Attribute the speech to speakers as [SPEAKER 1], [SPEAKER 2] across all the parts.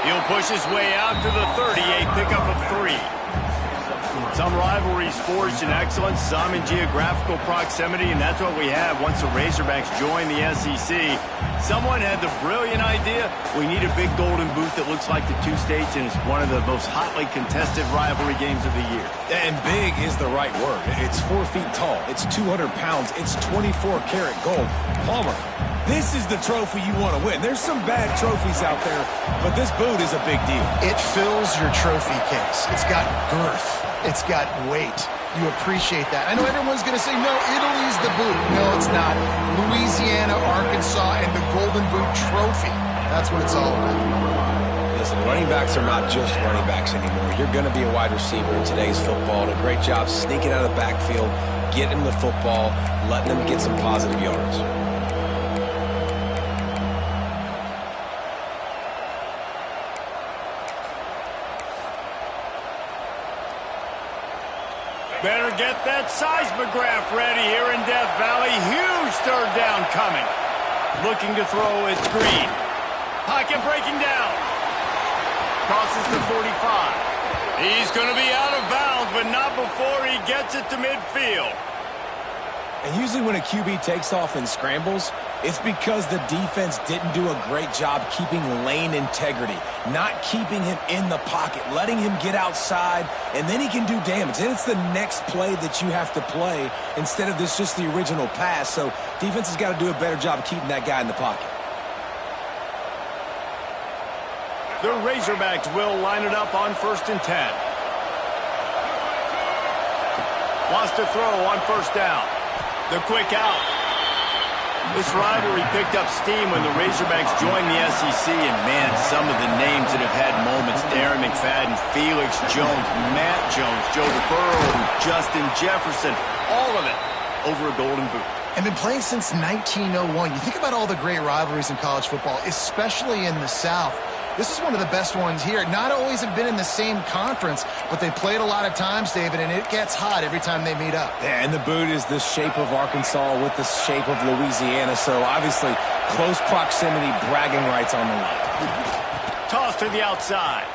[SPEAKER 1] He'll push his way out to the 30, a pickup of 3. Some rivalries forged in excellence, some in geographical proximity, and that's what we have once the Razorbacks join the SEC. Someone had the brilliant idea, we need a big golden boot that looks like the two states, and it's one of the most hotly contested rivalry games of the year.
[SPEAKER 2] And big is the right word. It's 4 feet tall. It's 200 pounds. It's 24-karat gold. Palmer, this is the trophy you want to win. There's some bad trophies out there, but this boot is a big deal.
[SPEAKER 3] It fills your trophy case. It's got girth. It's got weight. You appreciate that. I know everyone's going to say, no, Italy's the boot. No, it's not. Louisiana, Arkansas, and the Golden Boot Trophy. That's what it's all about.
[SPEAKER 2] Listen, running backs are not just running backs anymore. You're going to be a wide receiver in today's football. And a great job sneaking out of the backfield, getting the football, letting them get some positive yards.
[SPEAKER 1] Better get that seismograph ready here in Death Valley. Huge third down coming. Looking to throw, it's Green. Pocket breaking down. Crosses the 45. He's going to be out of bounds, but not before he gets it to midfield.
[SPEAKER 2] And usually when a QB takes off and scrambles, it's because the defense didn't do a great job keeping lane integrity, not keeping him in the pocket, letting him get outside, and then he can do damage. And it's the next play that you have to play instead of this just the original pass. So defense has got to do a better job keeping that guy in the pocket.
[SPEAKER 1] The Razorbacks will line it up on 1st and 10. Wants to throw on 1st down. The quick out. This rivalry picked up steam when the Razorbacks joined the SEC, and man, some of the names that have had moments: Darren McFadden, Felix Jones, Matt Jones, Joe Burrow, Justin Jefferson, all of it over a golden boot.
[SPEAKER 3] And been playing since 1901. You think about all the great rivalries in college football, especially in the South. This is one of the best ones here. Not always have been in the same conference, but they played a lot of times, David, and it gets hot every time they meet up.
[SPEAKER 2] Yeah, and the boot is the shape of Arkansas with the shape of Louisiana, so obviously close proximity, bragging rights on the line.
[SPEAKER 1] Toss to the outside.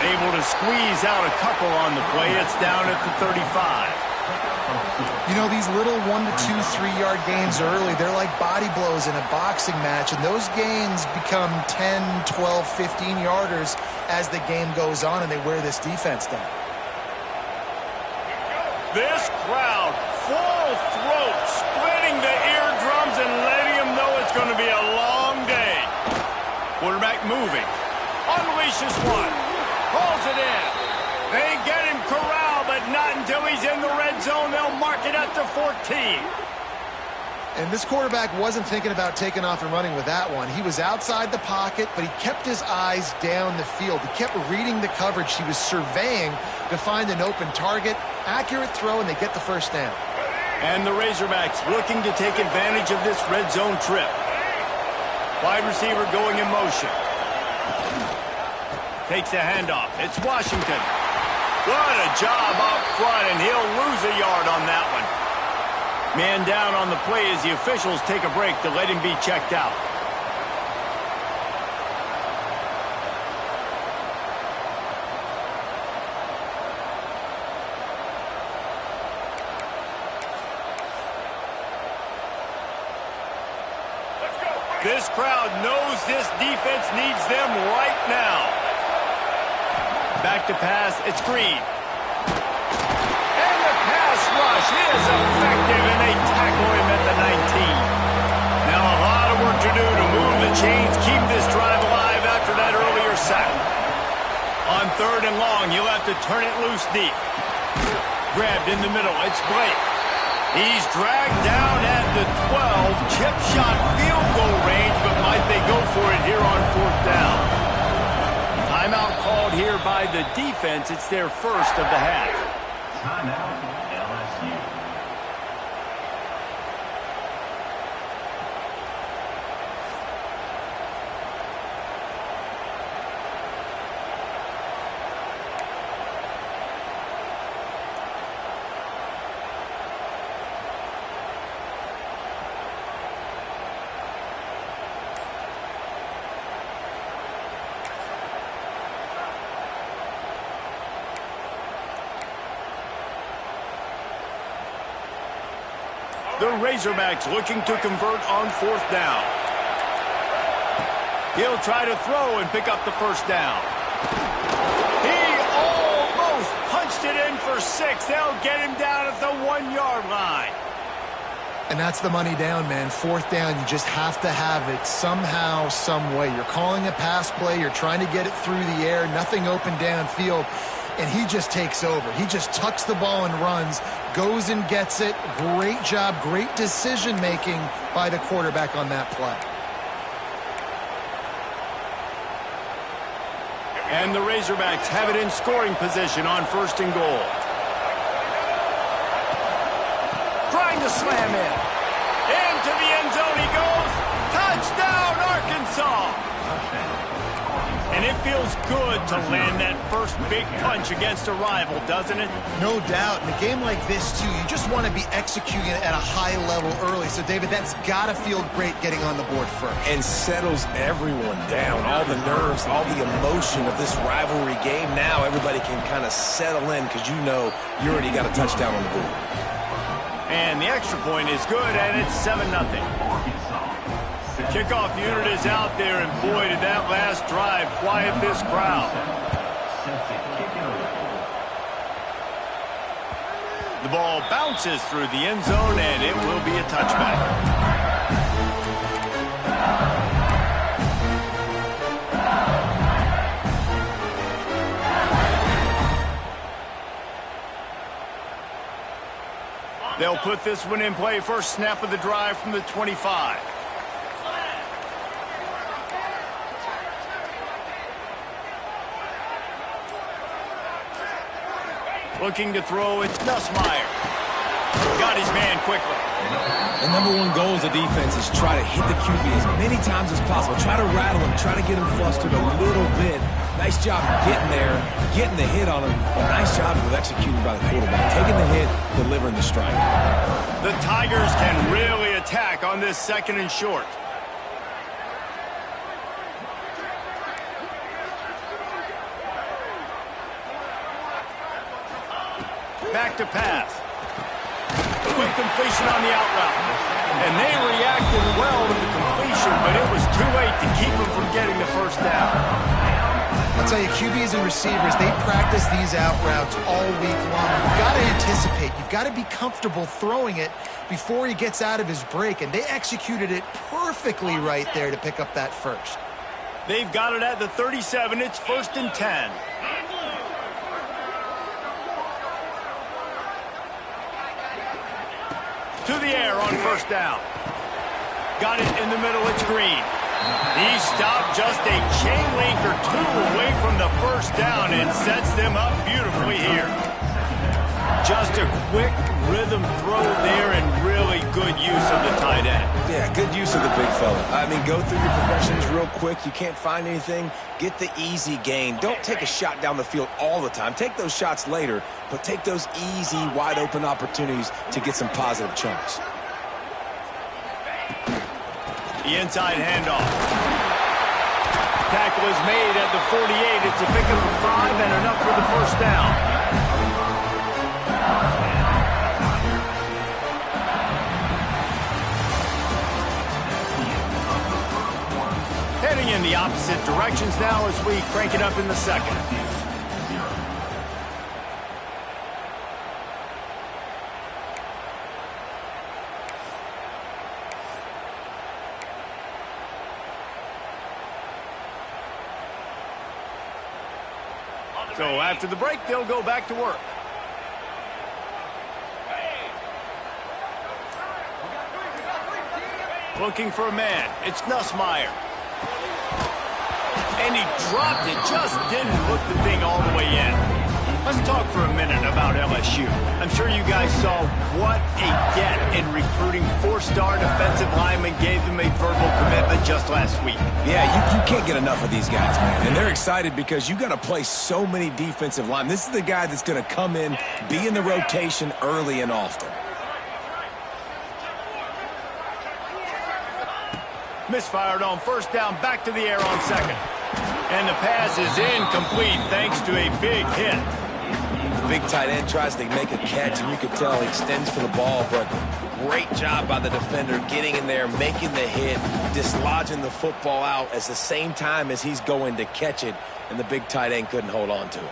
[SPEAKER 1] Able to squeeze out a couple on the play. It's down at the 35.
[SPEAKER 3] You know, these little 1 to 2, 3-yard gains early, they're like body blows in a boxing match, and those gains become 10, 12, 15-yarders as the game goes on, and they wear this defense down.
[SPEAKER 1] This crowd, full throat, splitting the eardrums and letting them know it's going to be a long day. Quarterback moving. Unleashes one. Pulls it in. They get him corralled, but not until he's in the red zone. They'll mark it at the 14.
[SPEAKER 3] And this quarterback wasn't thinking about taking off and running with that one. He was outside the pocket, but he kept his eyes down the field. He kept reading the coverage. He was surveying to find an open target. Accurate throw, and they get the 1st down.
[SPEAKER 1] And the Razorbacks looking to take advantage of this red zone trip. Wide receiver going in motion. Takes the handoff. It's Washington. What a job up front, and he'll lose a yard on that one. Man down on the play as the officials take a break to let him be checked out. This crowd knows this defense needs them right now. Back to pass, it's Green. And the pass rush is effective, and they tackle him at the 19. Now a lot of work to do to move the chains, keep this drive alive after that earlier sack. On 3rd and long, you'll have to turn it loose deep. Grabbed in the middle, it's Blake. He's dragged down at the 12, chip shot field goal range, but might they go for it here on 4th down? Timeout called here by the defense. It's their first of the half.
[SPEAKER 4] Timeout, LSU.
[SPEAKER 1] The Razorbacks looking to convert on 4th down. He'll try to throw and pick up the 1st down. He almost punched it in for 6. They'll get him down at the 1-yard line.
[SPEAKER 3] And that's the money down, man. 4th down, you just have to have it somehow, some way. You're calling a pass play. You're trying to get it through the air. Nothing open downfield. And he just takes over. He just tucks the ball and runs, goes and gets it. Great job, great decision-making by the quarterback on that play.
[SPEAKER 1] And the Razorbacks have it in scoring position on 1st and goal. Trying to slam in. Into the end zone he goes. Touchdown, Arkansas! And it feels good to land that first big punch against a rival, doesn't it?
[SPEAKER 3] No doubt. In a game like this, too, you just want to be executing it at a high level early. So, David, that's got to feel great getting on the board first.
[SPEAKER 2] And settles everyone down. All the nerves, all the emotion of this rivalry game. Now everybody can kind of settle in because you know you already got a touchdown on the board.
[SPEAKER 1] And the extra point is good, and it's 7-0. The kickoff unit is out there, and boy, did that last drive quiet this crowd. The ball bounces through the end zone, and it will be a touchback. They'll put this one in play. First snap of the drive from the 25. Looking to throw, it's Nussmeier. Got his man quickly.
[SPEAKER 2] The number one goal as a defense is try to hit the QB as many times as possible. Try to rattle him, try to get him flustered a little bit. Nice job getting there, getting the hit on him, but nice job of executing by the quarterback. Taking the hit, delivering the strike.
[SPEAKER 1] The Tigers can really attack on this 2nd and short. Back to pass. Quick completion on the out route. And they reacted well to the completion, but it was too late to keep them from getting the 1st down.
[SPEAKER 3] I'll tell you, QBs and receivers, they practice these out routes all week long. You've got to anticipate. You've got to be comfortable throwing it before he gets out of his break, and they executed it perfectly right there to pick up that 1st.
[SPEAKER 1] They've got it at the 37. It's 1st and 10. To the air on 1st down. Got it in the middle. It's Green. He stopped just a chain link or 2 away from the 1st down and sets them up beautifully here. Just a quick rhythm throw there and really good use of the tight end.
[SPEAKER 2] Yeah, good use of the big fella. I mean, go through your progressions real quick. You can't find anything. Get the easy gain. Don't take a shot down the field all the time. Take those shots later, but take those easy, wide-open opportunities to get some positive chunks.
[SPEAKER 1] The inside handoff. Tackle is made at the 48. It's a pickup of 5 and enough for the 1st down. Heading in the opposite directions now as we crank it up in the 2nd. So after the break, they'll go back to work. Looking for a man. It's Nussmeier. And he dropped it. Just didn't hook the thing all the way in. Let's talk for a minute about LSU. I'm sure you guys saw what a get in recruiting 4-star defensive linemen gave them a verbal commitment just last week.
[SPEAKER 2] Yeah, you can't get enough of these guys, man. And they're excited because you got to play so many defensive linemen. This is the guy that's going to come in, be in the rotation early and often.
[SPEAKER 1] Misfired on 1st down, back to the air on 2nd. And the pass is incomplete thanks to a big hit.
[SPEAKER 2] The big tight end tries to make a catch, and you can tell he extends for the ball, but Great job by the defender getting in there, making the hit, dislodging the football out at the same time as he's going to catch it, and the big tight end couldn't hold on to it.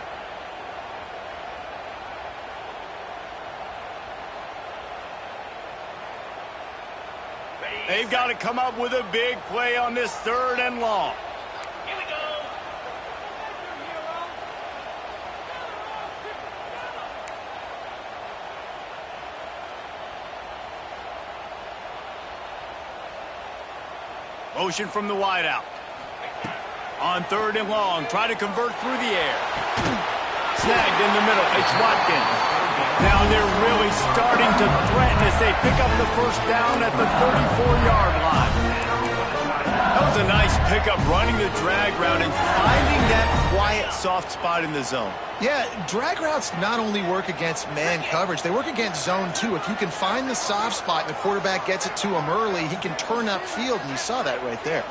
[SPEAKER 1] They've got to come up with a big play on this 3rd and long.
[SPEAKER 4] Here we go.
[SPEAKER 1] Motion from the wideout. On 3rd and long, try to convert through the air. Snagged in the middle. It's Watkins. Now they're really starting to threaten as they pick up the 1st down at the 34-yard line. That was a nice pickup, running the drag route and finding that quiet, soft spot in the zone.
[SPEAKER 3] Yeah, drag routes not only work against man coverage, they work against zone too. If you can find the soft spot and the quarterback gets it to him early, he can turn upfield, and you saw that right there.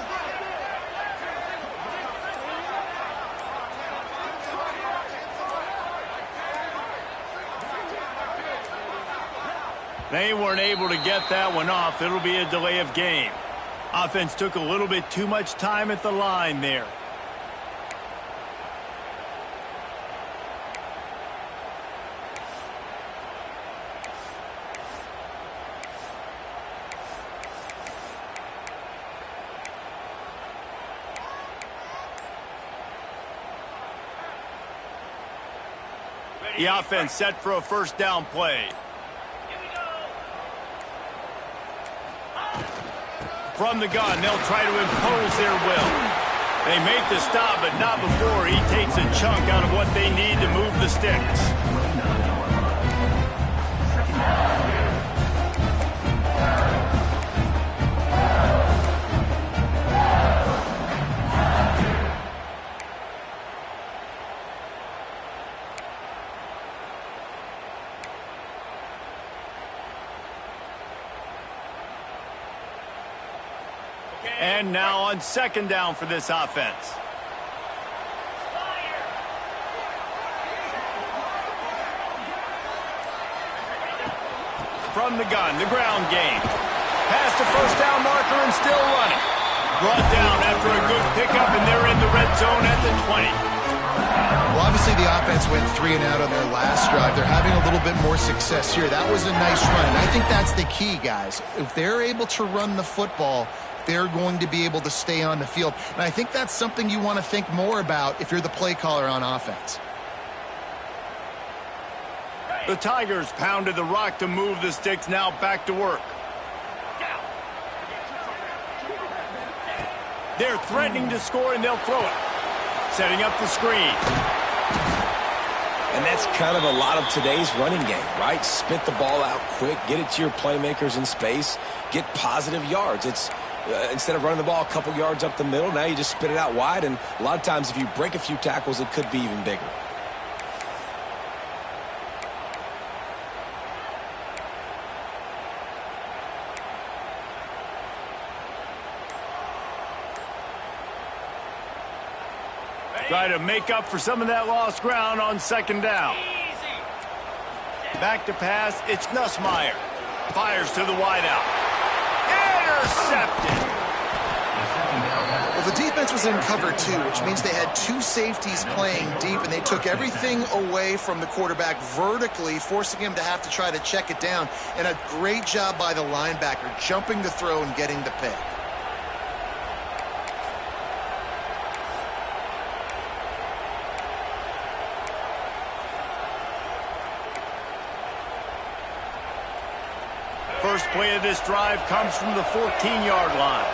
[SPEAKER 1] They weren't able to get that one off. It'll be a delay of game. Offense took a little bit too much time at the line there. The offense set for a 1st down play. From the gun, they'll try to impose their will. They make the stop, but not before he takes a chunk out of what they need to move the sticks. And now on 2nd down for this offense. From the gun, the ground game. Past the 1st down marker and still running. Brought down after a good pickup, and they're in the red zone at the 20.
[SPEAKER 3] Well, obviously the offense went 3 and out on their last drive. They're having a little bit more success here. That was a nice run, and I think that's the key, guys. If they're able to run the football, they're going to be able to stay on the field. And I think that's something you want to think more about if you're the play caller on offense.
[SPEAKER 1] The Tigers pounded the rock to move the sticks, now back to work. They're threatening to score, and they'll throw it. Setting up the screen.
[SPEAKER 2] And that's kind of a lot of today's running game, right? Spit the ball out quick, get it to your playmakers in space, get positive yards. It's instead of running the ball a couple yards up the middle, now you just spit it out wide, and a lot of times if you break a few tackles, it could be even bigger.
[SPEAKER 1] Try to make up for some of that lost ground on 2nd down. Back to pass, it's Nussmeier. Fires to the wideout. Intercepted.
[SPEAKER 3] Well, the defense was in cover 2, which means they had 2 safeties playing deep, and they took everything away from the quarterback vertically, forcing him to have to try to check it down. And a great job by the linebacker, jumping the throw and getting the pick.
[SPEAKER 1] First play of this drive comes from the 14-yard line.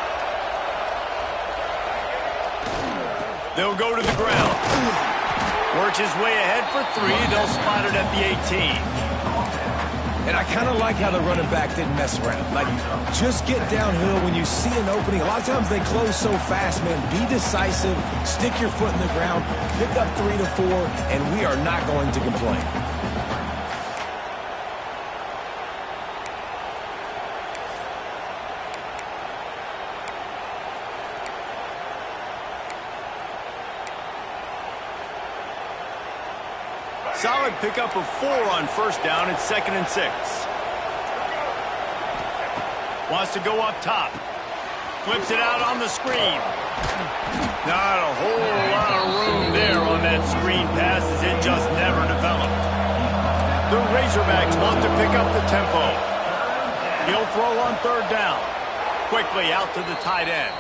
[SPEAKER 1] They'll go to the ground. Works his way ahead for 3. They'll spot it at the 18.
[SPEAKER 2] And I kind of like how the running back didn't mess around. Like, just get downhill when you see an opening. A lot of times they close so fast, man. Be decisive. Stick your foot in the ground. Pick up 3 to 4, and we are not going to complain.
[SPEAKER 1] Solid pickup of 4 on 1st down. It's 2nd and 6. Wants to go up top. Flips it out on the screen. Not a whole lot of room there on that screen pass as it just never developed. The Razorbacks want to pick up the tempo. He'll throw on third down. Quickly out to the tight end.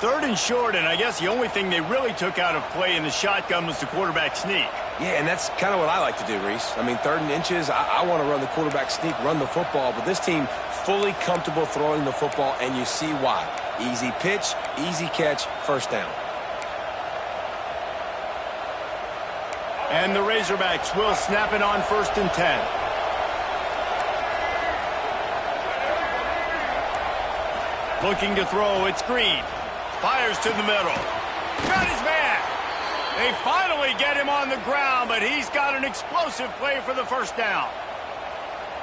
[SPEAKER 1] Third and short, and I guess the only thing they really took out of play in the shotgun was the quarterback sneak.
[SPEAKER 2] Yeah, and that's kind of what I like to do, Reese. I mean, third and inches, I want to run the quarterback sneak, run the football, but this team fully comfortable throwing the football, and you see why. Easy pitch, easy catch, first down.
[SPEAKER 1] And the Razorbacks will snap it on 1st and 10. Looking to throw, it's Green. Fires to the middle. Got his man. They finally get him on the ground, but he's got an explosive play for the first down.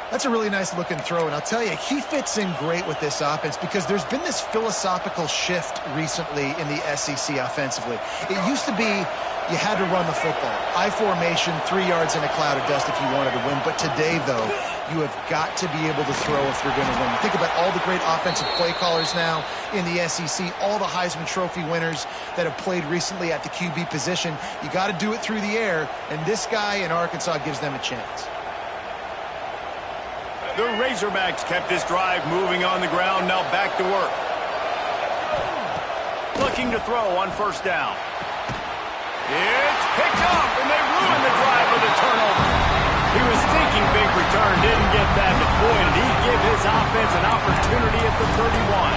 [SPEAKER 3] That's a really nice looking throw, and I'll tell you, he fits in great with this offense because there's been this philosophical shift recently in the SEC offensively. It used to be you had to run the football. I formation, 3 yards in a cloud of dust if you wanted to win. But today, though, you have got to be able to throw if you're going to win. Think about all the great offensive play callers now in the SEC, all the Heisman Trophy winners that have played recently at the QB position. You got to do it through the air, and this guy in Arkansas gives them a chance.
[SPEAKER 1] The Razorbacks kept this drive moving on the ground, now back to work. Looking to throw on 1st down. It's picked up, and they ruin the drive with a turnover. He was thinking big return, didn't get that, but boy, did he give his offense an opportunity at the 31.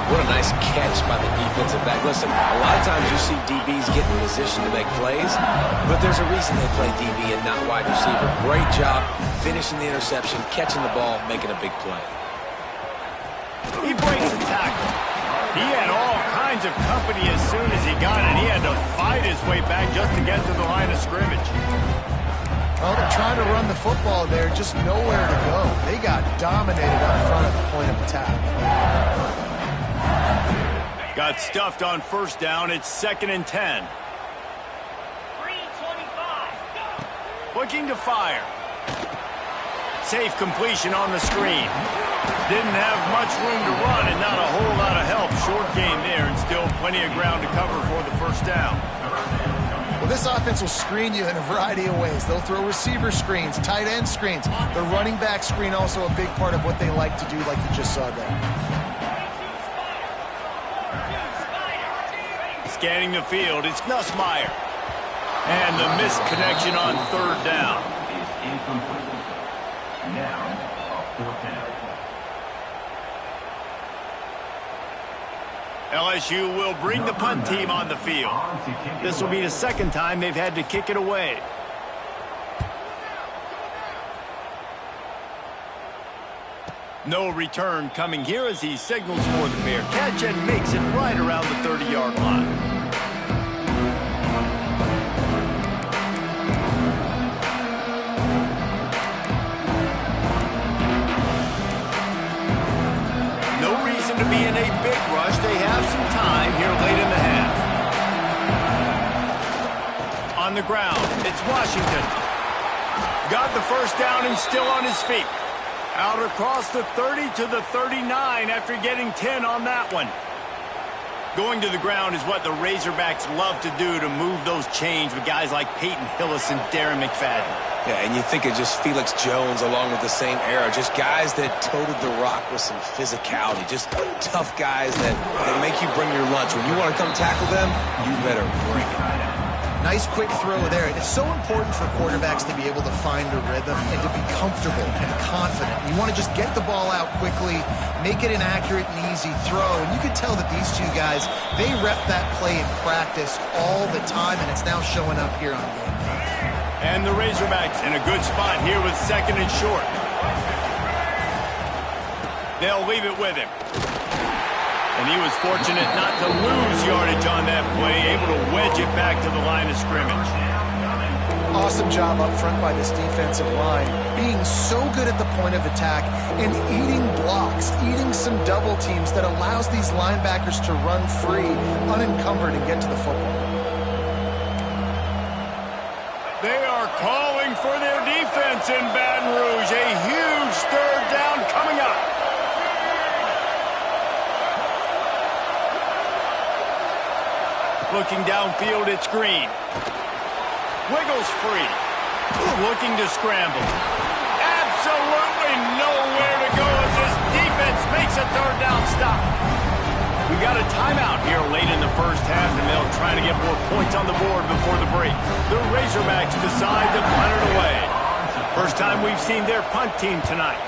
[SPEAKER 2] What a nice catch by the defensive back. Listen, a lot of times you see DBs get in position to make plays, but there's a reason they play DB and not wide receiver. Great job finishing the interception, catching the ball, making a big play.
[SPEAKER 1] He breaks the tackle. He had all kinds of company as soon as he got it. He had to fight his way back just to get to the line of scrimmage.
[SPEAKER 3] Well, they're trying to run the football there, just nowhere to go. They got dominated up front at the point of attack.
[SPEAKER 1] Got stuffed on 1st down. It's 2nd and 10.
[SPEAKER 4] 3:25.
[SPEAKER 1] Looking to fire. Safe completion on the screen. Didn't have much room to run and not a whole lot of help. Short game there and still plenty of ground to cover for the 1st down.
[SPEAKER 3] Well, this offense will screen you in a variety of ways. They'll throw receiver screens, tight end screens. The running back screen also a big part of what they like to do, like you just saw there.
[SPEAKER 1] Scanning the field, it's Nussmeier. And the missed connection on 3rd down.
[SPEAKER 4] Is incomplete. Now, a 4th down.
[SPEAKER 1] LSU will bring the punt team on the field. This will be the 2nd time they've had to kick it away. No return coming here as he signals for the fair catch and makes it right around the 30-yard line. No reason to be in a big rush. They have some time here late in the half. On the ground, it's Washington. Got the 1st down and still on his feet. Out across the 30 to the 39 after getting 10 on that one. Going to the ground is what the Razorbacks love to do to move those chains with guys like Peyton Hillis and Darren McFadden.
[SPEAKER 2] Yeah, and you think of just Felix Jones along with the same era. Just guys that toted the rock with some physicality. Just tough guys that make you bring your lunch. When you want to come tackle them, you better bring it.
[SPEAKER 3] Nice quick throw there. It's so important for quarterbacks to be able to find a rhythm and to be comfortable and confident. You want to just get the ball out quickly, make it an accurate and easy throw. And you can tell that these two guys, they rep that play in practice all the time, and it's now showing up here on game.
[SPEAKER 1] And the Razorbacks in a good spot here with 2nd and short. They'll leave it with him. And he was fortunate not to lose yardage on that play, able to wedge it back to the line of scrimmage.
[SPEAKER 3] Awesome job up front by this defensive line, being so good at the point of attack and eating blocks, eating some double teams that allows these linebackers to run free, unencumbered, and get to the football.
[SPEAKER 1] They are calling for their defense in Baton Rouge. A huge 3rd down coming up. Looking downfield, it's Green. Wiggles free. Looking to scramble. Absolutely nowhere to go as this defense makes a third down stop. We got a timeout here late in the first half, and they'll try to get more points on the board before the break. The Razorbacks decide to punt it away. First time we've seen their punt team tonight.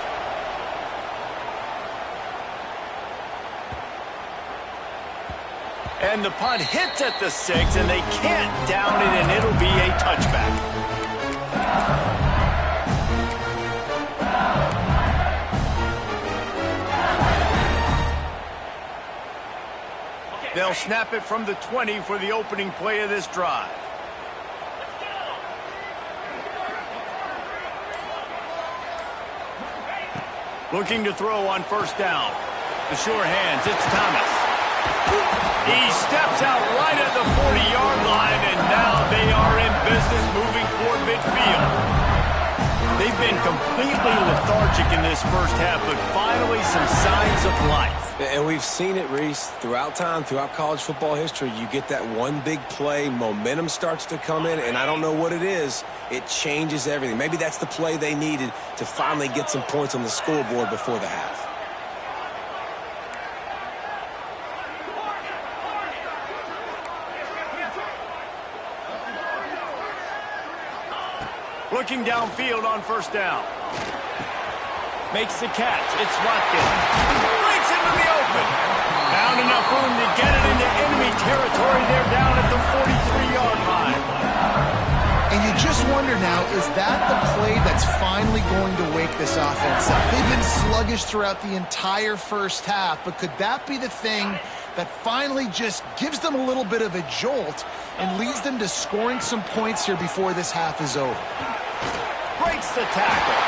[SPEAKER 1] And the punt hits at the 6, and they can't down it, and it'll be a touchback. They'll snap it from the 20 for the opening play of this drive. Looking to throw on first down. The sure hands, it's Thomas. He steps out right at the 40-yard line, and now they are in business moving toward midfield. They've been completely lethargic in this first half, but finally some signs of life.
[SPEAKER 2] And we've seen it, Reese, throughout time, throughout college football history. You get that one big play, momentum starts to come in, and I don't know what it is. It changes everything. Maybe that's the play they needed to finally get some points on the scoreboard before the half.
[SPEAKER 1] Looking downfield on first down. Makes the catch. It's Watkins. Breaks into the open. Found enough room to get it into enemy territory. They're down at the 43-yard line.
[SPEAKER 3] And you just wonder now, is that the play that's finally going to wake this offense up? They've been sluggish throughout the entire first half, but could that be the thing that finally just gives them a little bit of a jolt and leads them to scoring some points here before this half is over?
[SPEAKER 1] Breaks the tackle.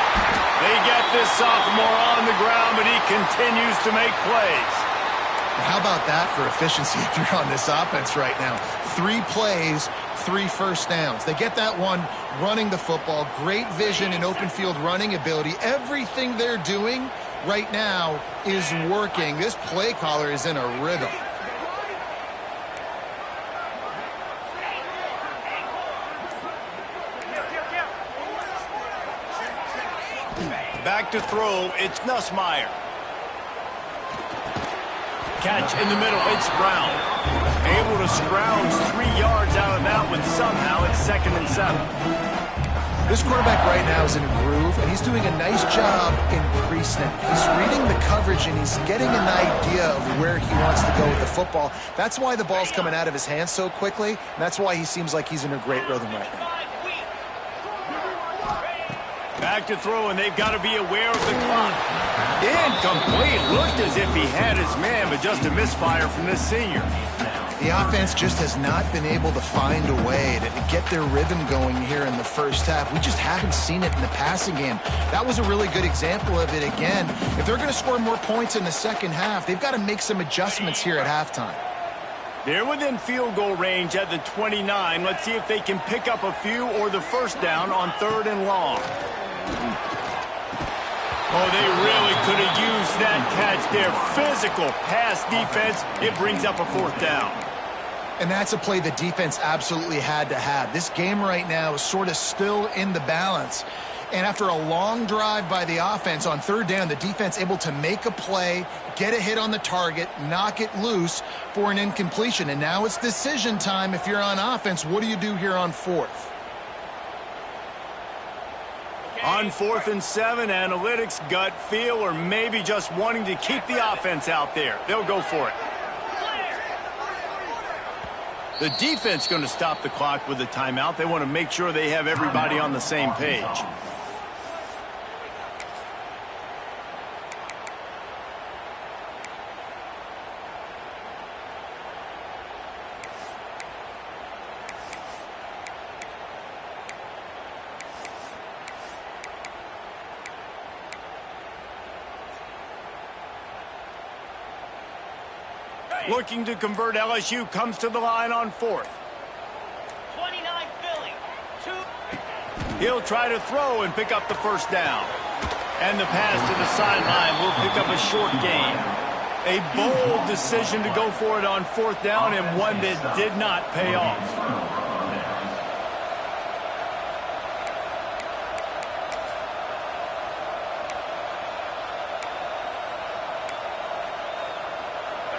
[SPEAKER 1] They get this sophomore on the ground, but he continues to make plays.
[SPEAKER 3] How about that for efficiency if you're on this offense right now? 3 plays, 3 first downs. They get that one running the football, great vision and open field running ability. Everything they're doing right now is working. This play caller is in a rhythm.
[SPEAKER 1] Back to throw, it's Nussmeier. Catch in the middle, it's Brown. Able to scrounge 3 yards out of that one somehow. It's 2nd and 7.
[SPEAKER 3] This quarterback right now is in a groove, and he's doing a nice job in pre-snap. He's reading the coverage, and he's getting an idea of where he wants to go with the football. That's why the ball's coming out of his hands so quickly, and that's why he seems like he's in a great rhythm right now.
[SPEAKER 1] Back to throw, and they've got to be aware of the clock. Incomplete. Looked as if he had his man, but just a misfire from this senior.
[SPEAKER 3] The offense just has not been able to find a way to get their rhythm going here in the first half. We just haven't seen it in the passing game. That was a really good example of it again. If they're going to score more points in the second half, they've got to make some adjustments here at halftime.
[SPEAKER 1] They're within field goal range at the 29. Let's see if they can pick up a few or the first down on 3rd and long. Oh, they really could have used that catch there. Physical pass defense. It brings up a 4th down.
[SPEAKER 3] And that's a play the defense absolutely had to have. This game right now is sort of still in the balance. And after a long drive by the offense on 3rd down, the defense able to make a play, get a hit on the target, knock it loose for an incompletion. And now it's decision time if you're on offense. What do you do here on 4th?
[SPEAKER 1] On 4th and 7, analytics, gut feel, or maybe just wanting to keep the offense out there. They'll go for it. The defense going to stop the clock with a timeout. They want to make sure they have everybody on the same page. Looking to convert, LSU comes to the line on 4th.
[SPEAKER 5] 29 Philly. 2.
[SPEAKER 1] He'll try to throw and pick up the first down. And the pass to the sideline will pick up a short gain. A bold decision to go for it on 4th down, and one that did not pay off.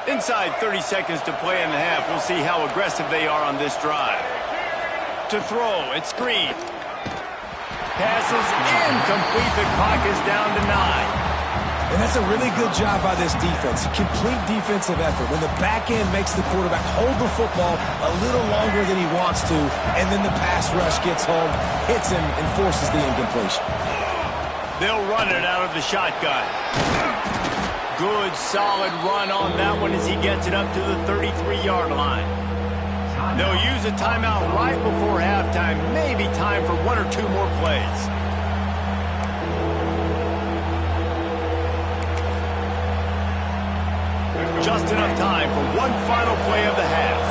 [SPEAKER 1] Inside 30 seconds to play in the half. We'll see how aggressive they are on this drive. To throw, it's Green. Passes incomplete. The clock is down to 9.
[SPEAKER 2] And that's a really good job by this defense. Complete defensive effort. When the back end makes the quarterback hold the football a little longer than he wants to, and then the pass rush gets home, hits him, and forces the incompletion.
[SPEAKER 1] They'll run it out of the shotgun. Good, solid run on that one as he gets it up to the 33-yard line. They'll use a timeout right before halftime. Maybe time for 1 or 2 more plays. Just enough time for one final play of the half.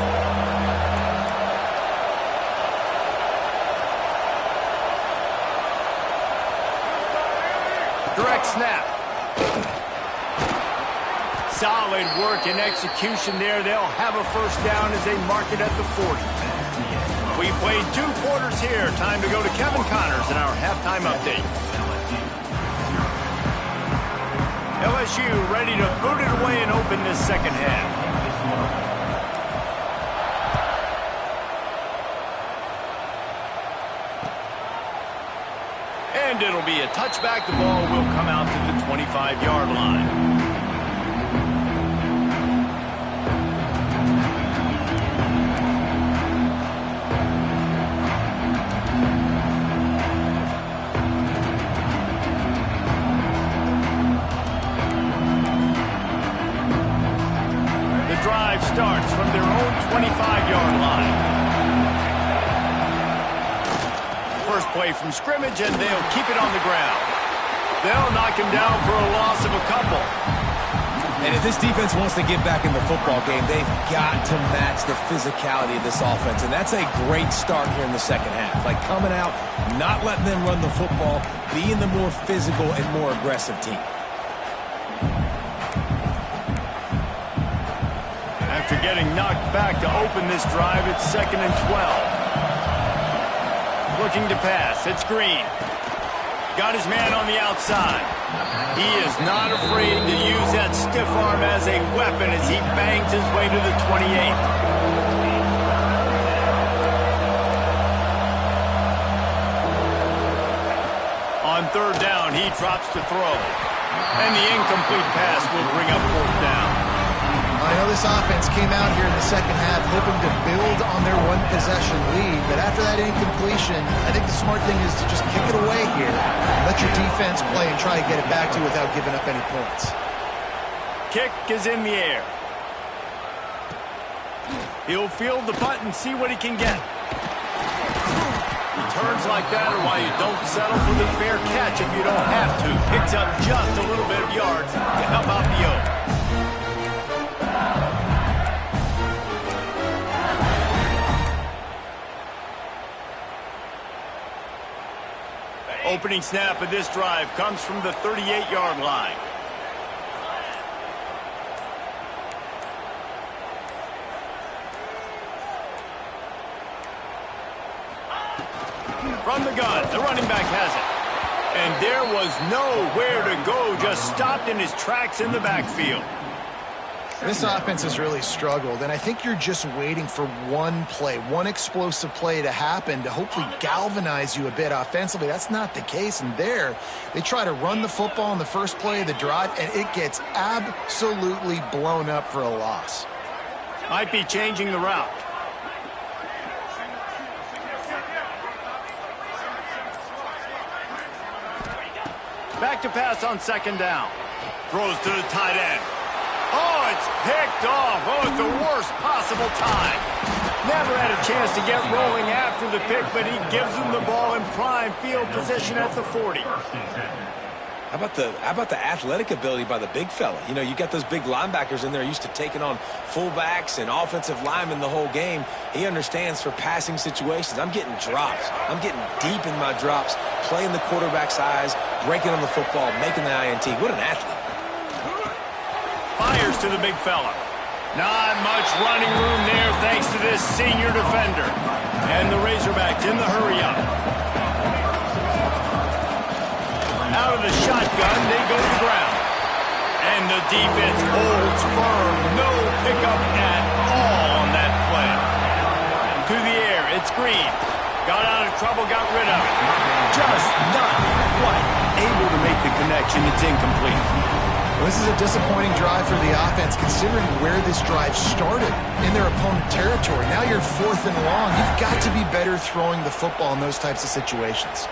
[SPEAKER 1] Direct snap. Solid work and execution there. They'll have a first down as they mark it at the 40. We played 2 quarters here. Time to go to Kevin Connors in our halftime update. LSU ready to boot it away and open this second half. And it'll be a touchback. The ball will come out to the 25-yard line. Starts from their own 25-yard line. First play from scrimmage, and they'll keep it on the ground. They'll knock him down for a loss of a couple.
[SPEAKER 2] And if this defense wants to get back in the football game, they've got to match the physicality of this offense, and that's a great start here in the second half. Like coming out, not letting them run the football, being the more physical and more aggressive team.
[SPEAKER 1] After getting knocked back to open this drive, it's 2nd and 12. Looking to pass, it's Green. Got his man on the outside. He is not afraid to use that stiff arm as a weapon as he bangs his way to the 28. On 3rd down, he drops to throw. And the incomplete pass will bring up 4th down.
[SPEAKER 3] I know this offense came out here in the second half hoping to build on their one-possession lead, but after that incompletion, I think the smart thing is to just kick it away here, let your defense play and try to get it back to you without giving up any points.
[SPEAKER 1] Kick is in the air. He'll field the punt and see what he can get. Returns like that are why you don't settle for the fair catch if you don't have to. Picks up just a little bit of yards to help out the Oaks. Opening snap of this drive comes from the 38-yard line. From the gun, the running back has it. And there was nowhere to go, just stopped in his tracks in the backfield.
[SPEAKER 3] This offense has really struggled, and I think you're just waiting for one play, one explosive play to happen to hopefully galvanize you a bit offensively. That's not the case, and there they try to run the football in the first play of the drive, and it gets absolutely blown up for a loss.
[SPEAKER 1] Might be changing the route. Back to pass on 2nd down. Throws to the tight end. Oh, it's picked off. Oh, at the worst possible time. Never had a chance to get rolling after the pick, but he gives him the ball in prime field position at the 40.
[SPEAKER 2] How about the athletic ability by the big fella? You know, you got those big linebackers in there used to taking on fullbacks and offensive linemen the whole game. He understands for passing situations. I'm getting drops. I'm getting deep in my drops, playing the quarterback's eyes, breaking on the football, making the INT. What an athlete.
[SPEAKER 1] Fires to the big fella. Not much running room there thanks to this senior defender. And the Razorbacks in the hurry-up. Out of the shotgun, they go to the ground. And the defense holds firm. No pickup at all on that play. To the air, it's Green. Got out of trouble, got rid of it. Just not quite able to make the connection. It's incomplete.
[SPEAKER 3] Well, this is a disappointing drive for the offense, considering where this drive started in their opponent territory. Now you're 4th and long. You've got to be better throwing the football in those types of situations.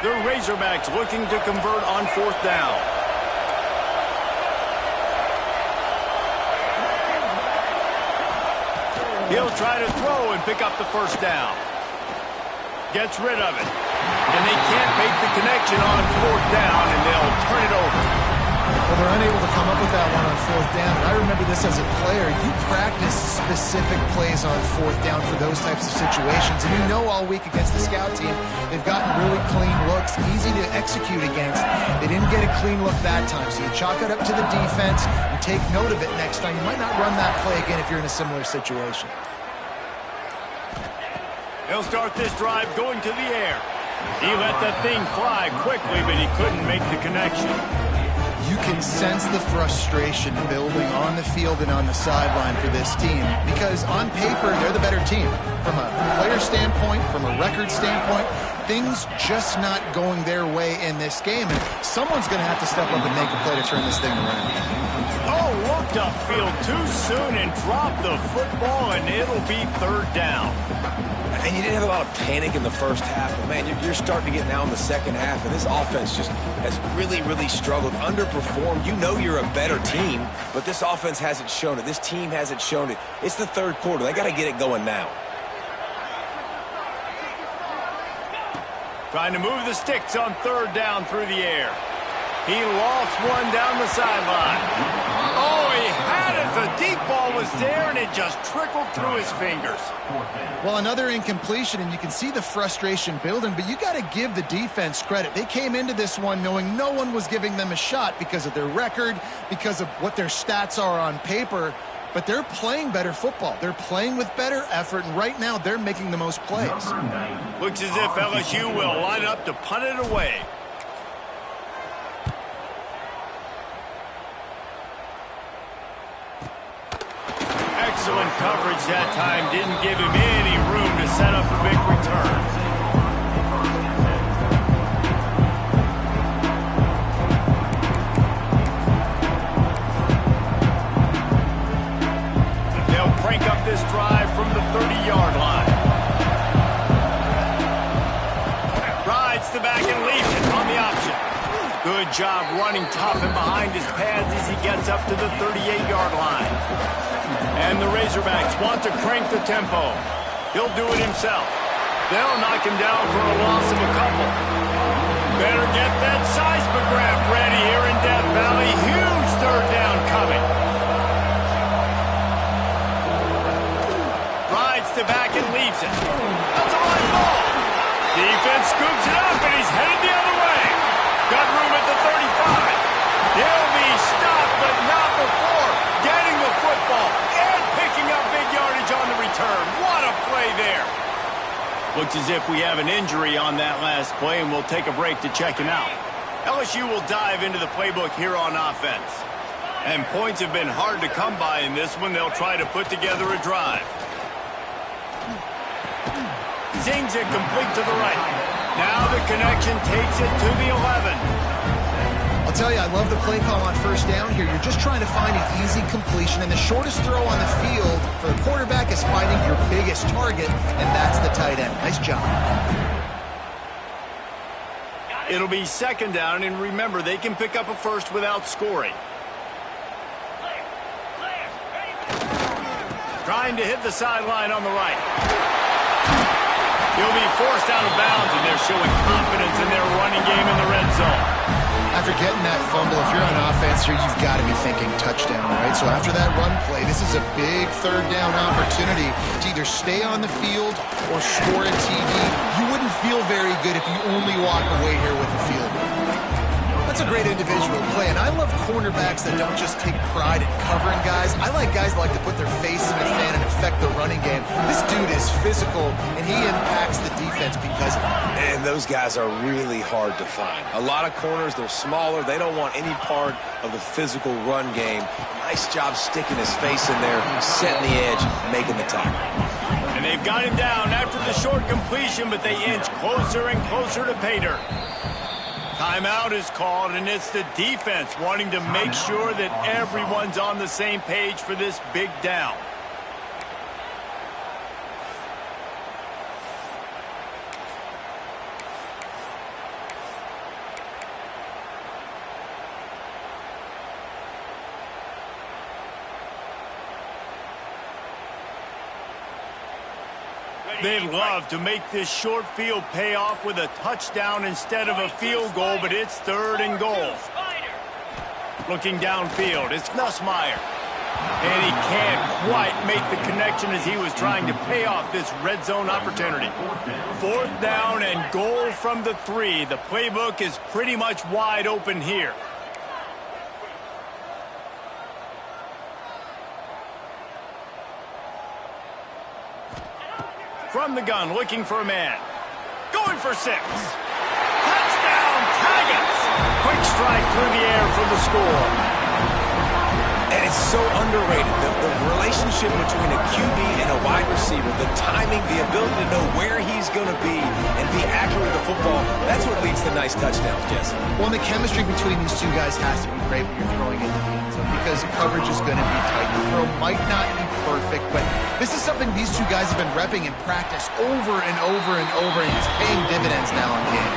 [SPEAKER 1] The Razorbacks looking to convert on 4th down. He'll try to throw and pick up the 1st down. Gets rid of it. And they can't make the connection on 4th down, and they'll turn it over.
[SPEAKER 3] Well, they're unable to come up with that one on 4th down. And I remember this as a player. You practice specific plays on 4th down for those types of situations. And you know all week against the scout team, they've gotten really clean looks, easy to execute against. They didn't get a clean look that time. So you chalk it up to the defense and take note of it next time. You might not run that play again if you're in a similar situation.
[SPEAKER 1] He'll start this drive going to the air. He let that thing fly quickly, but he couldn't make the connection.
[SPEAKER 3] You can sense the frustration building on the field and on the sideline for this team because on paper, they're the better team. From a player standpoint, from a record standpoint, things just not going their way in this game. And someone's going to have to step up and make a play to turn this thing around.
[SPEAKER 1] Oh, looked upfield too soon and dropped the football, and it'll be 3rd down.
[SPEAKER 2] And you didn't have a lot of panic in the first half, but man, you're starting to get now in the second half, and this offense just has really, really struggled, underperformed. You know you're a better team, but this offense hasn't shown it. This team hasn't shown it. It's the 3rd quarter. They got to get it going now.
[SPEAKER 1] Trying to move the sticks on 3rd down through the air. He lost one down the sideline. Oh, he had it. The deep ball was there, and it just trickled through his fingers.
[SPEAKER 3] Well, another incompletion, and you can see the frustration building, but you got to give the defense credit. They came into this one knowing no one was giving them a shot because of their record, because of what their stats are on paper, but they're playing better football. They're playing with better effort, and right now they're making the most plays.
[SPEAKER 1] Looks as if LSU will line up to punt it away. Excellent coverage that time. Didn't give him any room to set up a big return. They'll crank up this drive from the 30-yard line. Rides the back and leaves it on the option. Good job running tough and behind his pads as he gets up to the 38-yard line. And the Razorbacks want to crank the tempo. He'll do it himself. They'll knock him down for a loss of a couple. Better get that seismograph ready here in Death Valley. Huge 3rd down coming. Rides to back and leaves it. That's a line ball. Defense scoops it up, and he's headed the other way. Got room at the 35. He'll be stopped, but not before getting the football and picking up big yardage on the return. What a play there. Looks as if we have an injury on that last play, and we'll take a break to check him out. LSU will dive into the playbook here on offense. And points have been hard to come by in this one. They'll try to put together a drive. Zings it complete to the right. Now the connection takes it to the 11.
[SPEAKER 3] I'll tell you, I love the play call on 1st down here. You're just trying to find an easy completion, and the shortest throw on the field for the quarterback is finding your biggest target, and that's the tight end. Nice job.
[SPEAKER 1] It'll be 2nd down, and remember, they can pick up a first without scoring. Trying to hit the sideline on the right. He'll be forced out of bounds, and they're showing confidence in their running game in the red zone.
[SPEAKER 3] after getting that fumble, if you're on offense here, you've got to be thinking touchdown, right? So after that run play, this is a big third down opportunity to either stay on the field or score a TD. You wouldn't feel very good if you only walk away here with a field goal. That's a great individual play, and I love cornerbacks that don't just take pride in covering guys. I like guys that like to put their face in the fan and affect the running game. This dude is physical, and he impacts the defense because of it.
[SPEAKER 2] And those guys are really hard to find. A lot of corners, they're smaller. They don't want any part of the physical run game. Nice job sticking his face in there, setting the edge, making the tackle.
[SPEAKER 1] And they've got him down after the short completion, but they inch closer and closer to pay dirt. Timeout is called, and it's the defense wanting to make sure that everyone's on the same page for this big down. They'd love to make this short field pay off with a touchdown instead of a field goal, but it's 3rd and goal. Looking downfield, it's Nussmeier. And he can't quite make the connection as he was trying to pay off this red zone opportunity. 4th down and goal from the 3. The playbook is pretty much wide open here. From the gun, looking for a man. Going for 6. Touchdown, Tigers! Quick strike through the air for the score.
[SPEAKER 2] And it's so underrated. The relationship between a QB and a wide receiver, the timing, the ability to know where he's going to be and be accurate with the football, that's what leads to nice touchdowns, Jesse.
[SPEAKER 3] Well, the chemistry between these two guys has to be great when you're throwing in the hands because coverage is going to be tight. The throw might not be perfect, but this is something these two guys have been repping in practice over and over and over, and it's paying dividends now in game.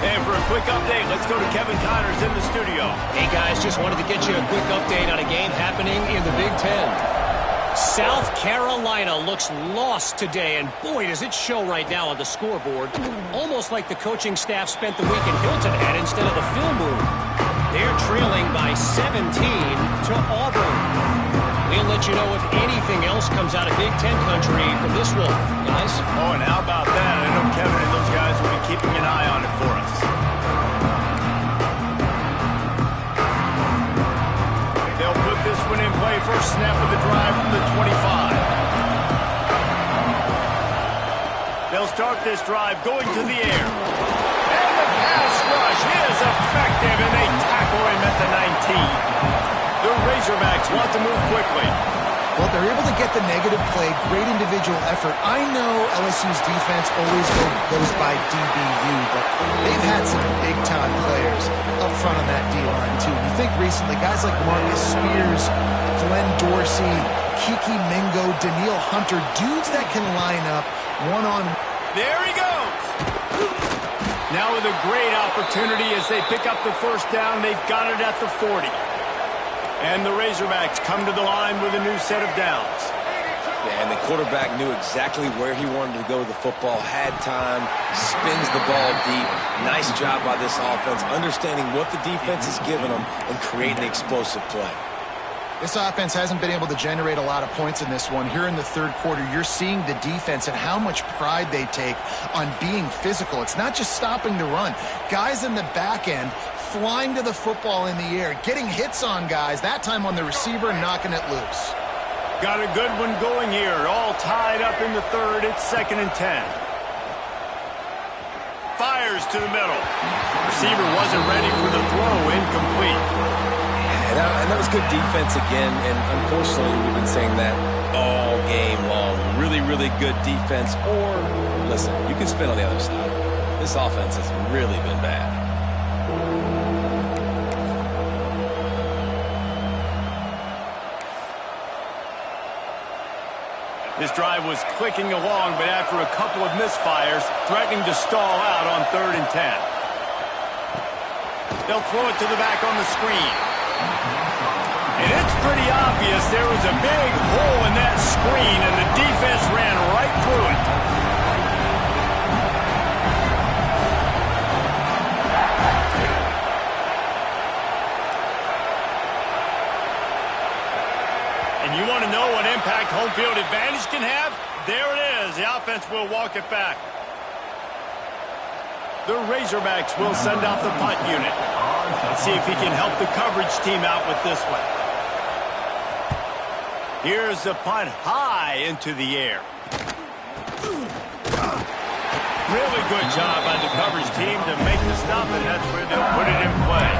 [SPEAKER 1] And for a quick update, let's go to Kevin Connors in the studio.
[SPEAKER 6] Hey, guys, just wanted to get you a quick update on a game happening in the Big Ten. South Carolina looks lost today, and boy, does it show right now on the scoreboard. Almost like the coaching staff spent the week in Hilton Head instead of the film room. They're trailing by 17 to Auburn. We'll let you know if anything else comes out of Big Ten country from this one, guys.
[SPEAKER 1] Oh, and how about that? I know Kevin and those guys will be keeping an eye on it for us. They'll put this one in play. First snap of the drive from the 25. They'll start this drive going to the air. And the pass rush is effective, and they tackle him at the 19. The Razorbacks want to move quickly.
[SPEAKER 3] Well, they're able to get the negative play, great individual effort. I know LSU's defense always goes by DBU, but they've had some big-time players up front on that D-line, too. You think recently, guys like Marcus Spears, Glenn Dorsey, Kiki Mingo, Daniil Hunter, dudes that can line up one-on-one.
[SPEAKER 1] There he goes. Now with a great opportunity as they pick up the first down. They've got it at the 40. And the Razorbacks come to the line with a new set of downs.
[SPEAKER 2] Yeah, and the quarterback knew exactly where he wanted to go with the football, had time, spins the ball deep. Nice job by this offense, understanding what the defense is giving them and creating the explosive play.
[SPEAKER 3] This offense hasn't been able to generate a lot of points in this one. Here in the third quarter, you're seeing the defense and how much pride they take on being physical. It's not just stopping the run. Guys in the back end flying to the football in the air, getting hits on guys, that time on the receiver, knocking it loose.
[SPEAKER 1] Got a good one going here. All tied up in the third. It's 2nd and 10. Fires to the middle. Receiver wasn't ready for the throw. Incomplete.
[SPEAKER 2] And that was good defense again, and unfortunately we've been saying that all game long. Really, really good defense. Or, listen, you can spin on the other side. This offense has really been bad.
[SPEAKER 1] This drive was clicking along, but after a couple of misfires, threatening to stall out on 3rd and 10. They'll throw it to the back on the screen. And it's pretty obvious there was a big hole in that screen, and the defense ran right through it. home field advantage can have? There it is. The offense will walk it back. The Razorbacks will send out the punt unit. Let's see if he can help the coverage team out with this one. Here's the punt high into the air. Really good job by the coverage team to make the stop, and that's where they'll put it in play.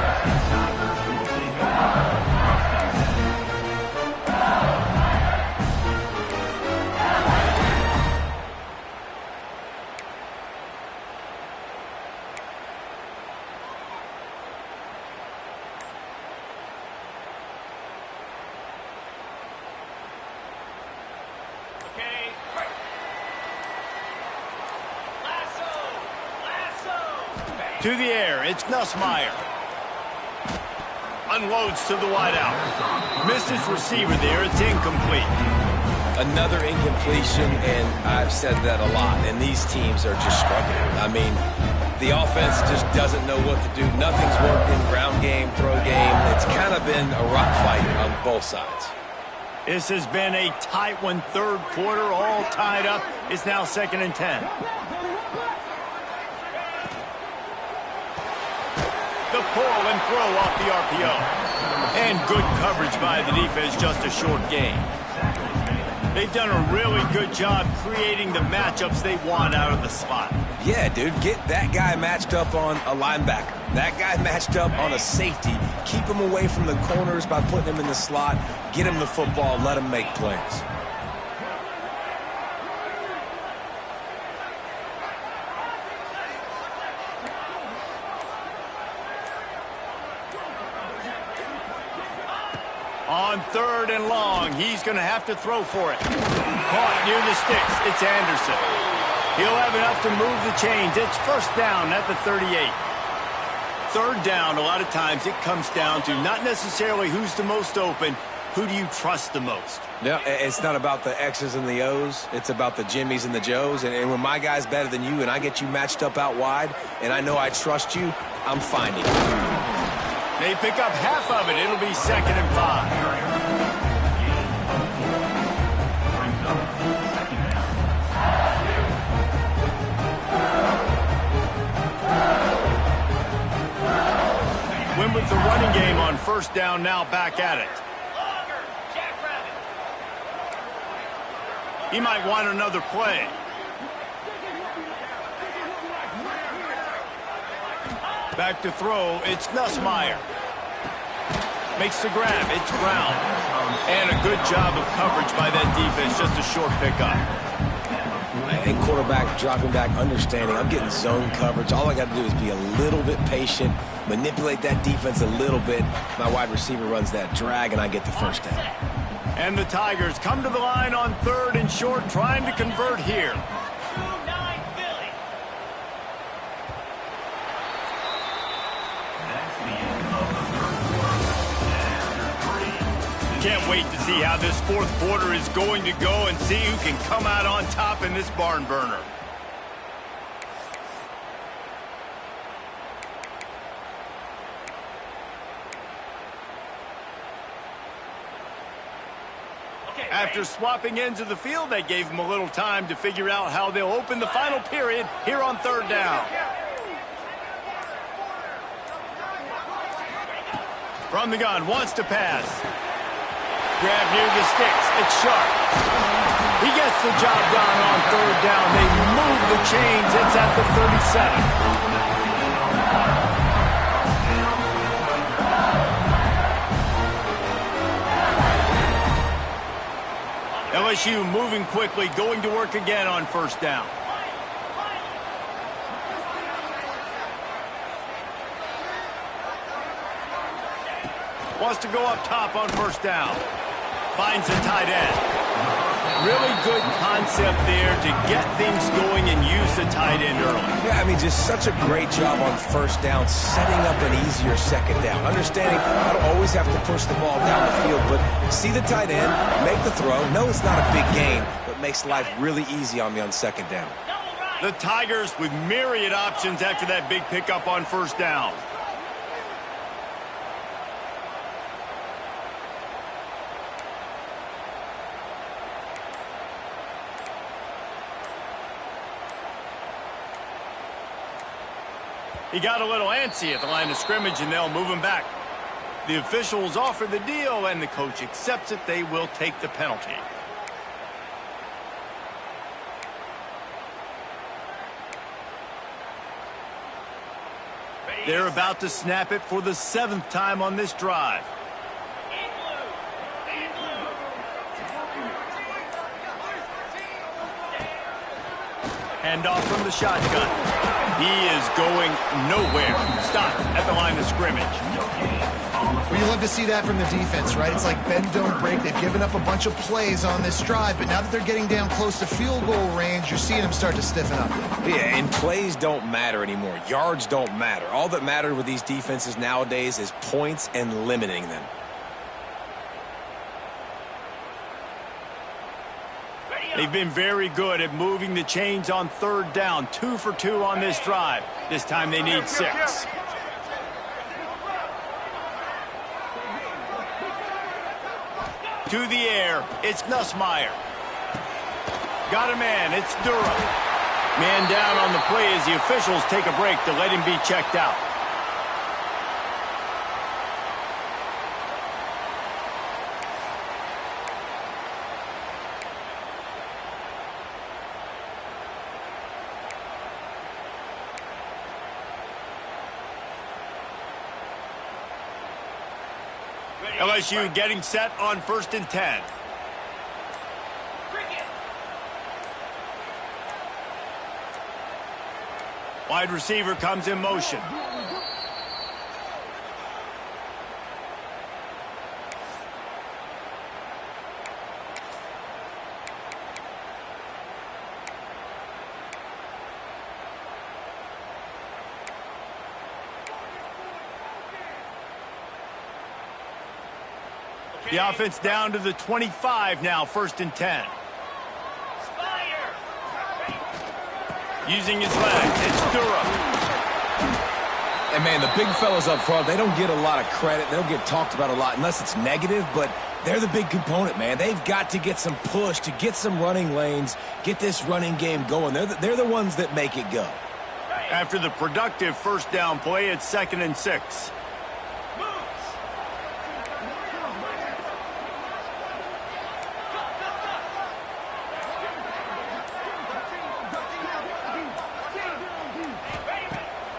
[SPEAKER 1] To the air, it's Nussmeier. Unloads to the wideout. Missed his receiver there, it's incomplete.
[SPEAKER 2] Another incompletion, and I've said that a lot, and these teams are just struggling. I mean, the offense just doesn't know what to do. Nothing's working, ground game, throw game. It's kind of been a rock fight on both sides.
[SPEAKER 1] This has been a tight one, third quarter, all tied up. It's now 2nd and 10. The pull and throw off the RPO. And good coverage by the defense, just a short gain. They've done a really good job creating the matchups they want out of the slot.
[SPEAKER 2] Yeah, dude, get that guy matched up on a linebacker. That guy matched up on a safety. Keep him away from the corners by putting him in the slot. Get him the football, let him make plays.
[SPEAKER 1] On 3rd and long, he's going to have to throw for it. Caught near the sticks. It's Anderson. He'll have enough to move the chains. It's 1st down at the 38. 3rd down, a lot of times it comes down to not necessarily who's the most open, who do you trust the most?
[SPEAKER 2] No, it's not about the X's and the O's. It's about the Jimmys and the Joes. And when my guy's better than you and I get you matched up out wide and I know I trust you, I'm finding it.
[SPEAKER 1] They pick up half of it. It'll be 2nd and 5. Win with the running game on 1st down, now back at it. He might want another play. Back to throw, it's Nussmeier. Makes the grab, it's Brown. And a good job of coverage by that defense, just a short pickup.
[SPEAKER 2] And quarterback dropping back, understanding I'm getting zone coverage. All I got to do is be a little bit patient, manipulate that defense a little bit. My wide receiver runs that drag, and I get the 1st down.
[SPEAKER 1] And the Tigers come to the line on 3rd and short, trying to convert here. Can't wait to see how this 4th quarter is going to go and see who can come out on top in this barn burner. After swapping ends of the field, they gave them a little time to figure out how they'll open the final period here on 3rd down. From the gun, wants to pass. Grab near the sticks. It's Sharp. He gets the job done on 3rd down. They move the chains. It's at the 37. LSU moving quickly, going to work again on 1st down. Wants to go up top on 1st down. Finds a tight end. Really good concept there to get things going and use the tight end early.
[SPEAKER 2] Yeah, I mean, just such a great job on 1st down, setting up an easier 2nd down. Understanding I don't always have to push the ball down the field, but see the tight end, make the throw. No, it's not a big gain, but makes life really easy on me on 2nd down.
[SPEAKER 1] The Tigers with myriad options after that big pickup on 1st down. He got a little antsy at the line of scrimmage, and they'll move him back. The officials offer the deal, and the coach accepts it. They will take the penalty. They're about to snap it for the 7th time on this drive. Handoff from the shotgun. He is going nowhere. Stop at the line of scrimmage.
[SPEAKER 3] Well, you love to see that from the defense, right? It's like bend, don't break. They've given up a bunch of plays on this drive, but now that they're getting down close to field goal range, you're seeing them start to stiffen up.
[SPEAKER 2] Yeah, and plays don't matter anymore. Yards don't matter. All that matters with these defenses nowadays is points and limiting them.
[SPEAKER 1] They've been very good at moving the chains on 3rd down. 2 for 2 on this drive. This time they need 6. To the air, it's Nussmeier. Got a man, it's Durham. Man down on the play as the officials take a break to let him be checked out. LSU getting set on 1st and 10. Wide receiver comes in motion. The offense down to the 25 now, 1st and 10. Using his legs, it's Durham.
[SPEAKER 2] And, man, the big fellas up front, they don't get a lot of credit. They don't get talked about a lot unless it's negative, but they're the big component, man. They've got to get some push to get some running lanes, get this running game going. They're the ones that make it go.
[SPEAKER 1] After the productive 1st down play, it's 2nd and 6.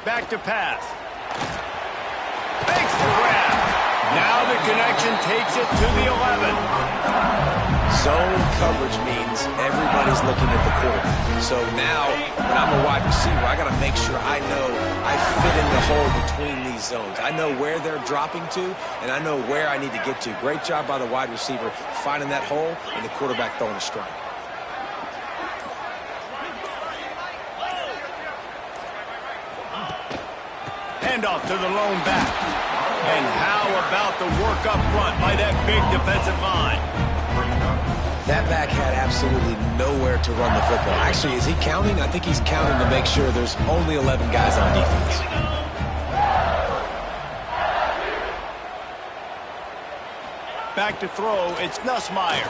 [SPEAKER 1] Back to pass. Makes the grab. Now the connection takes it to the 11.
[SPEAKER 2] Zone coverage means everybody's looking at the quarterback. So now, when I'm a wide receiver, I got to make sure I know I fit in the hole between these zones. I know where they're dropping to, and I know where I need to get to. Great job by the wide receiver finding that hole, and the quarterback throwing a strike.
[SPEAKER 1] Handoff to the lone back. And how about the work up front by that big defensive line?
[SPEAKER 2] That back had absolutely nowhere to run the football. Actually, is he counting? I think he's counting to make sure there's only 11 guys on defense.
[SPEAKER 1] Back to throw, it's Nussmeier.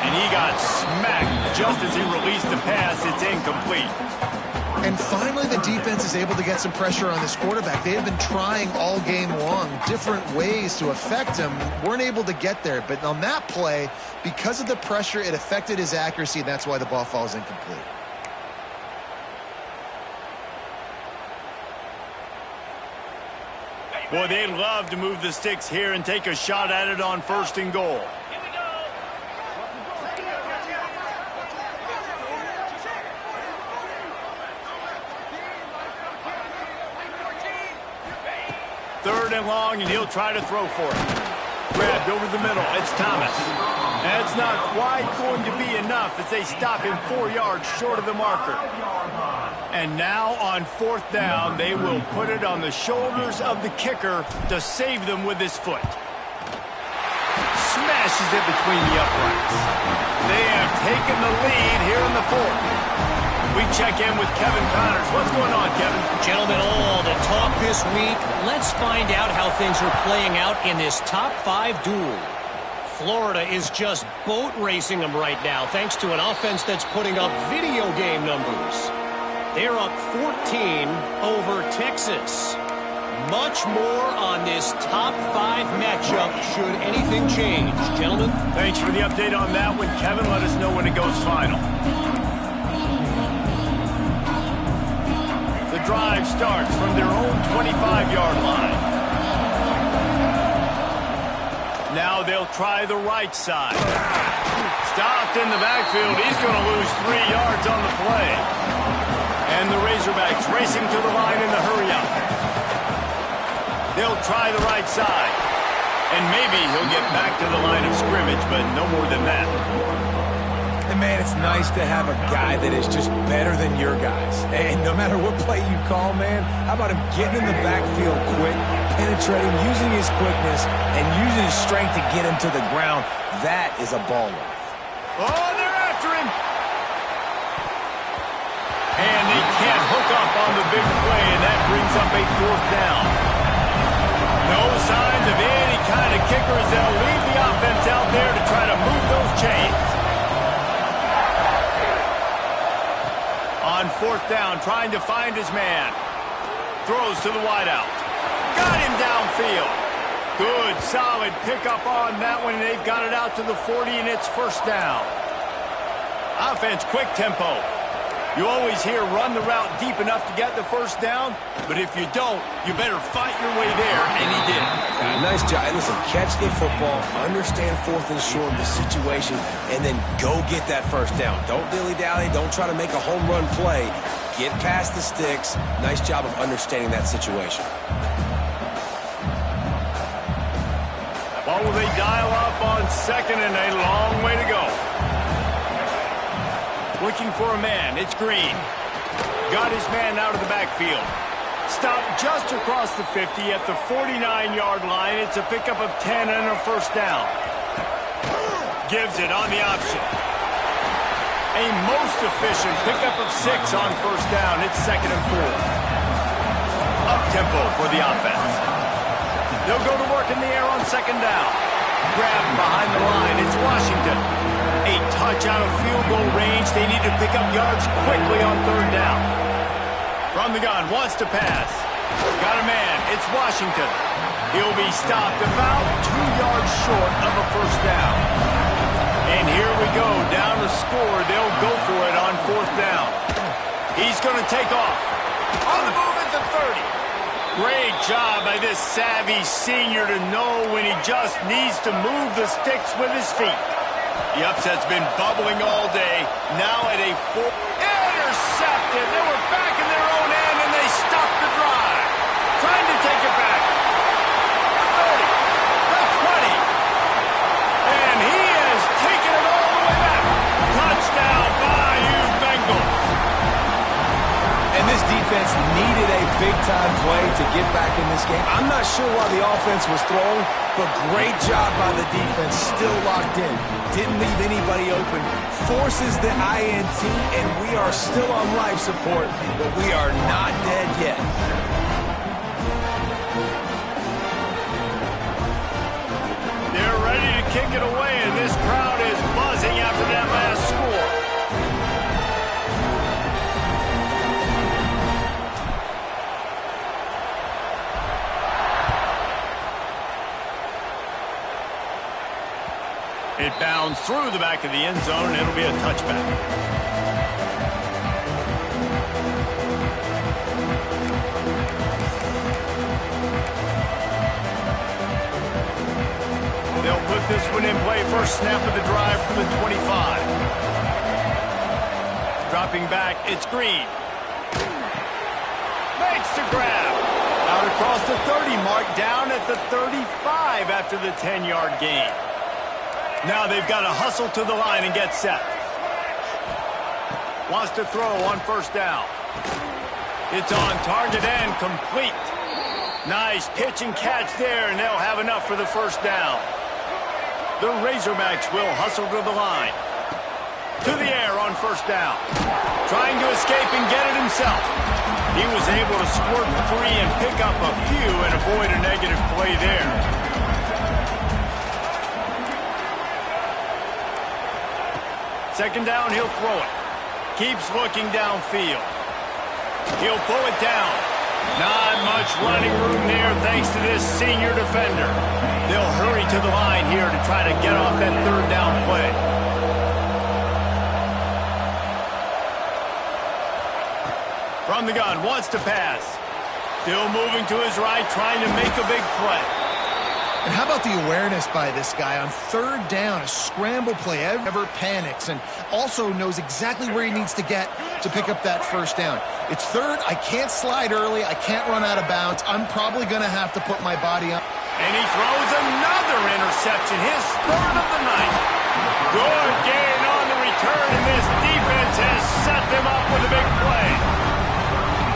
[SPEAKER 1] And he got smacked just as he released the pass. It's incomplete.
[SPEAKER 3] And finally, the defense is able to get some pressure on this quarterback. They have been trying all game long different ways to affect him. Weren't able to get there. But on that play, because of the pressure, it affected his accuracy, and that's why the ball falls incomplete.
[SPEAKER 1] Boy, they'd love to move the sticks here and take a shot at it on 1st and goal. Third and long, and he'll try to throw for it. Grabbed over the middle. It's Thomas. That's not quite going to be enough as they stop him 4 yards short of the marker. And now on 4th down, they will put it on the shoulders of the kicker to save them with his foot. Smashes it between the uprights. They have taken the lead here in the 4th. We check in with Kevin Connors. What's going on, Kevin?
[SPEAKER 6] Gentlemen, all the talk this week. Let's find out how things are playing out in this top 5 duel. Florida is just boat racing them right now, thanks to an offense that's putting up video game numbers. They're up 14 over Texas. Much more on this top 5 matchup should anything change. Gentlemen?
[SPEAKER 1] Thanks for the update on that one, Kevin. Let us know when it goes final. The drive starts from their own 25-yard line. Now they'll try the right side. Stopped in the backfield. He's going to lose 3 yards on the play. And the Razorbacks racing to the line in the hurry-up. They'll try the right side. And maybe he'll get back to the line of scrimmage, but no more than that.
[SPEAKER 2] And, man, it's nice to have a guy that is just better than your guys. And no matter what play you call, man, how about him getting in the backfield quick, penetrating, using his quickness, and using his strength to get him to the ground? That is a baller.
[SPEAKER 1] Oh, they're after him. And they can't hook up on the big play, and that brings up a 4th down. No signs of any kind of kickers. They'll leave the offense out there to try to move those chains. On 4th down, trying to find his man. Throws to the wideout. Got him downfield. Good, solid pickup on that one. They've got it out to the 40, and it's 1st down. Offense, quick tempo. You always hear run the route deep enough to get the 1st down, but if you don't, you better fight your way there, and he did.
[SPEAKER 2] Yeah, nice job. Listen, catch the football, understand 4th and short, the situation, and then go get that 1st down. Don't dilly-dally. Don't try to make a home run play. Get past the sticks. Nice job of understanding that situation.
[SPEAKER 1] Well, will they dial up on 2nd and a long way to go? Looking for a man. It's Green. Got his man out of the backfield. Stopped just across the 50 at the 49-yard line. It's a pickup of 10 and a 1st down. Gives it on the option. A most efficient pickup of 6 on 1st down. It's 2nd and 4. Up-tempo for the offense. They'll go to work in the air on 2nd down. Grab behind the line. It's Washington. A touch out of field goal range. They need to pick up yards quickly on 3rd down. From the gun, wants to pass. Got a man. It's Washington. He'll be stopped about 2 yards short of a 1st down. And here we go. Down to score. They'll go for it on 4th down. He's going to take off. On the move at the 30. Great job by this savvy senior to know when he just needs to move the sticks with his feet. The upset's been bubbling all day. Now at a 4. Intercepted. They were back in their own end, and they stopped the drive. Trying to take it back. The 30. The 20. And he has taken it all the way back. Touchdown, Bayou Bengals.
[SPEAKER 2] And this defense needed a big-time play to get back in this game. I'm not sure why the offense was throwing, but great job by the defense. Still locked in. Didn't leave anybody open. Forces the INT, and we are still on life support, but we are not dead yet.
[SPEAKER 1] They're ready to kick it away, and this crowd is buzzing after that last score. It bounds through the back of the end zone, and it'll be a touchback. They'll put this one in play. First snap of the drive from the 25. Dropping back, it's Green. Makes the grab. Out across the 30 mark, down at the 35 after the 10-yard gain. Now they've got to hustle to the line and get set. Wants to throw on 1st down. It's on target and complete. Nice pitch and catch there, and they'll have enough for the 1st down. The Razorbacks will hustle to the line. To the air on 1st down. Trying to escape and get it himself. He was able to squirt free and pick up a few and avoid a negative play there. 2nd down, he'll throw it. Keeps looking downfield. He'll pull it down. Not much running room there thanks to this senior defender. They'll hurry to the line here to try to get off that third down play. From the gun, wants to pass. Still moving to his right, trying to make a big play.
[SPEAKER 3] And how about the awareness by this guy on third down, a scramble play, never panics, and also knows exactly where he needs to get to pick up that first down. It's third, I can't slide early, I can't run out of bounds, I'm probably going to have to put my body up.
[SPEAKER 1] And he throws another interception, his third of the night. Good gain on the return, and this defense has set them up with a big play.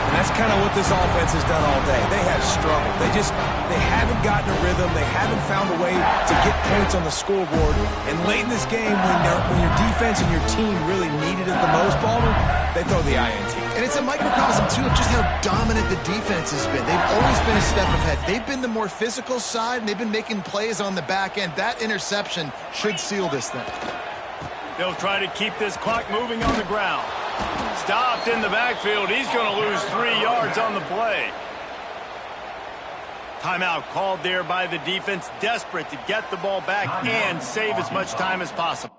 [SPEAKER 2] And that's kind of what this offense has done all day. They have struggled. They haven't gotten a rhythm. They haven't found a way to get points on the scoreboard. And late in this game, when your defense and your team really needed it the most, Ballmer, they throw the INT.
[SPEAKER 3] And it's a microcosm, too, of just how dominant the defense has been. They've always been a step ahead. They've been the more physical side, and they've been making plays on the back end. That interception should seal this thing.
[SPEAKER 1] They'll try to keep this clock moving on the ground. Stopped in the backfield. He's going to lose 3 yards on the play. Timeout called there by the defense, desperate to get the ball back and save as much time as possible.